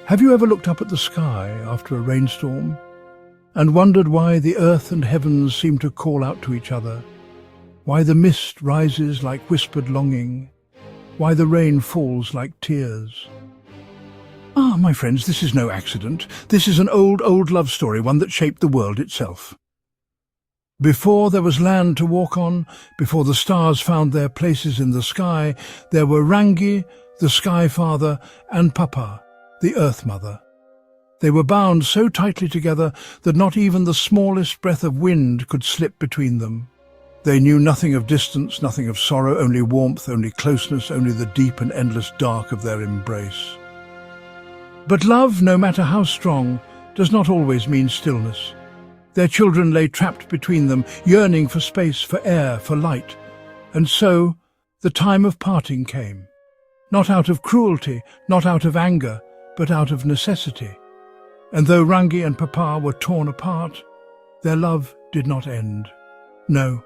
Have you ever looked up at the sky after a rainstorm and wondered why the earth and heavens seem to call out to each other? Why the mist rises like whispered longing? Why the rain falls like tears? Ah, my friends, this is no accident. This is an old love story, one that shaped the world itself. Before there was land to walk on, before the stars found their places in the sky, there were Rangi, the Sky Father, and Papa, the Earth Mother. They were bound so tightly together that not even the smallest breath of wind could slip between them. They knew nothing of distance, nothing of sorrow, only warmth, only closeness, only the deep and endless dark of their embrace. But love, no matter how strong, does not always mean stillness. Their children lay trapped between them, yearning for space, for air, for light. And so, the time of parting came. Not out of cruelty, not out of anger, but out of necessity. And though Rangi and Papa were torn apart, their love did not end. No,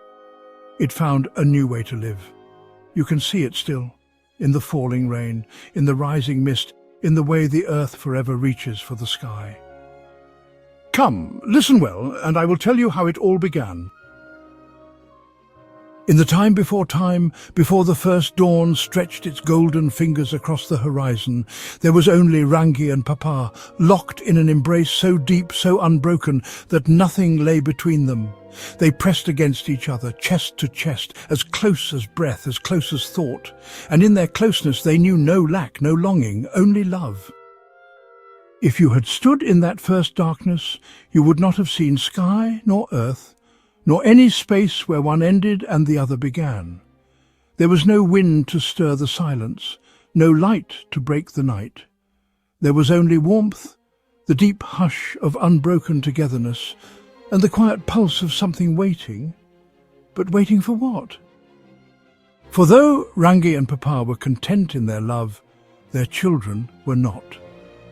it found a new way to live. You can see it still, in the falling rain, in the rising mist, in the way the earth forever reaches for the sky. Come, listen well, and I will tell you how it all began. In the time, before the first dawn stretched its golden fingers across the horizon, there was only Rangi and Papa, locked in an embrace so deep, so unbroken, that nothing lay between them. They pressed against each other, chest to chest, as close as breath, as close as thought. And in their closeness they knew no lack, no longing, only love. If you had stood in that first darkness, you would not have seen sky nor earth, nor any space where one ended and the other began. There was no wind to stir the silence, no light to break the night. There was only warmth, the deep hush of unbroken togetherness, and the quiet pulse of something waiting. But waiting for what? For though Rangi and Papa were content in their love, their children were not.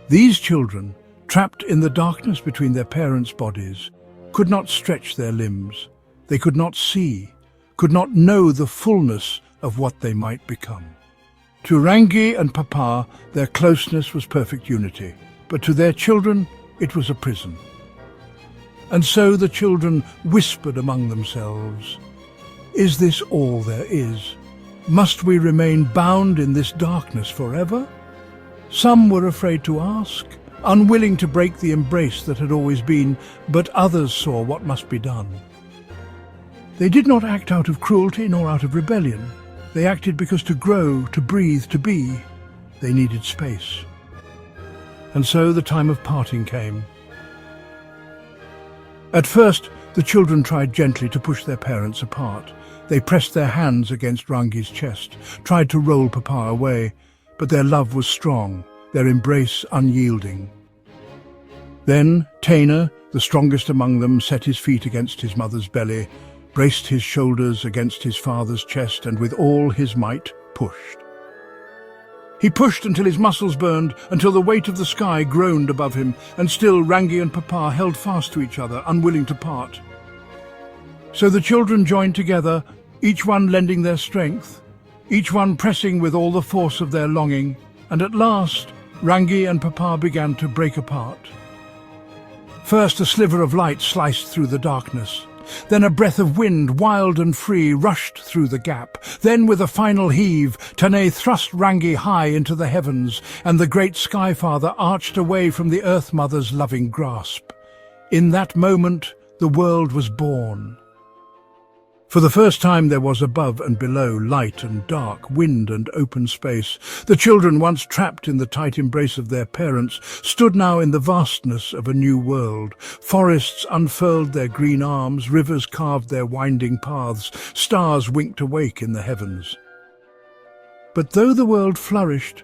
These children, trapped in the darkness between their parents' bodies, could not stretch their limbs. They could not see, could not know the fullness of what they might become. To Rangi and Papa, their closeness was perfect unity, but to their children it was a prison. And so the children whispered among themselves, "Is this all there is? Must we remain bound in this darkness forever?" Some were afraid to ask, unwilling to break the embrace that had always been, but others saw what must be done. They did not act out of cruelty nor out of rebellion. They acted because to grow, to breathe, to be, they needed space. And so the time of parting came. At first, the children tried gently to push their parents apart. They pressed their hands against Rangi's chest, tried to roll Papa away, but their love was strong, their embrace unyielding. Then Taina, the strongest among them, set his feet against his mother's belly, braced his shoulders against his father's chest, and with all his might pushed. He pushed until his muscles burned, until the weight of the sky groaned above him, and still Rangi and Papa held fast to each other, unwilling to part. So the children joined together, each one lending their strength, each one pressing with all the force of their longing, and at last Rangi and Papa began to break apart. First a sliver of light sliced through the darkness. Then a breath of wind, wild and free, rushed through the gap. Then with a final heave, Tane thrust Rangi high into the heavens, and the great Sky Father arched away from the Earth Mother's loving grasp. In that moment, the world was born. For the first time there was above and below, light and dark, wind and open space. The children, once trapped in the tight embrace of their parents, stood now in the vastness of a new world. Forests unfurled their green arms, rivers carved their winding paths, stars winked awake in the heavens. But though the world flourished,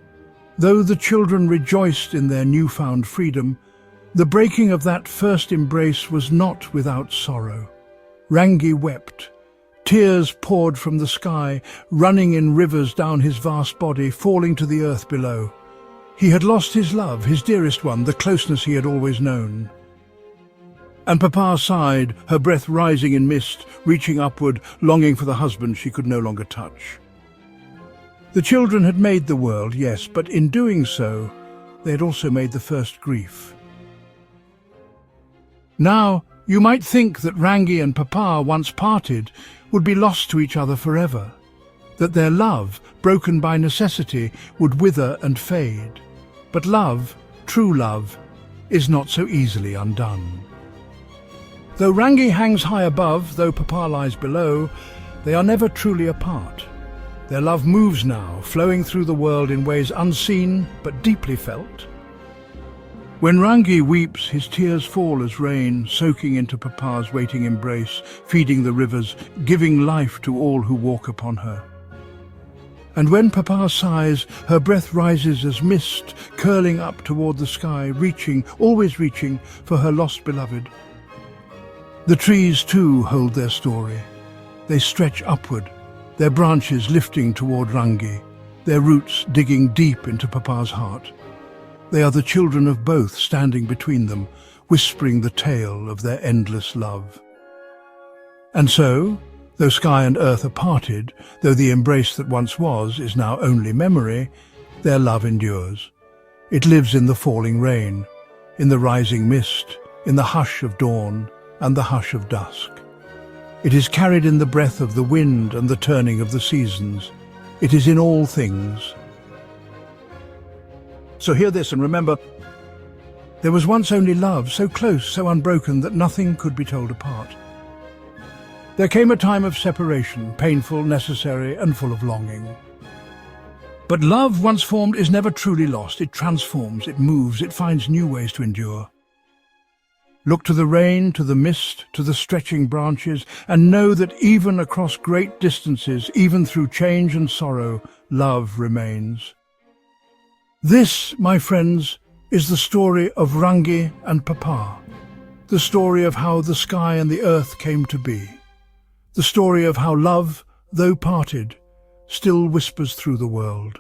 though the children rejoiced in their newfound freedom, the breaking of that first embrace was not without sorrow. Rangi wept. Tears poured from the sky, running in rivers down his vast body, falling to the earth below. He had lost his love, his dearest one, the closeness he had always known. And Papa sighed, her breath rising in mist, reaching upward, longing for the husband she could no longer touch. The children had made the world, yes, but in doing so, they had also made the first grief. Now, you might think that Rangi and Papa, once parted, would be lost to each other forever, that their love, broken by necessity, would wither and fade. But love, true love, is not so easily undone. Though Rangi hangs high above, though Papa lies below, they are never truly apart. Their love moves now, flowing through the world in ways unseen but deeply felt. When Rangi weeps, his tears fall as rain, soaking into Papa's waiting embrace, feeding the rivers, giving life to all who walk upon her. And when Papa sighs, her breath rises as mist, curling up toward the sky, reaching, always reaching, for her lost beloved. The trees, too, hold their story. They stretch upward, their branches lifting toward Rangi, their roots digging deep into Papa's heart. They are the children of both standing between them, whispering the tale of their endless love. And so, though sky and earth are parted, though the embrace that once was is now only memory, their love endures. It lives in the falling rain, in the rising mist, in the hush of dawn and the hush of dusk. It is carried in the breath of the wind and the turning of the seasons. It is in all things. So hear this and remember, there was once only love, so close, so unbroken that nothing could be told apart. There came a time of separation, painful, necessary, and full of longing. But love, once formed, is never truly lost. It transforms, it moves, it finds new ways to endure. Look to the rain, to the mist, to the stretching branches, and know that even across great distances, even through change and sorrow, love remains. This, my friends, is the story of Rangi and Papa, the story of how the sky and the earth came to be, the story of how love, though parted, still whispers through the world.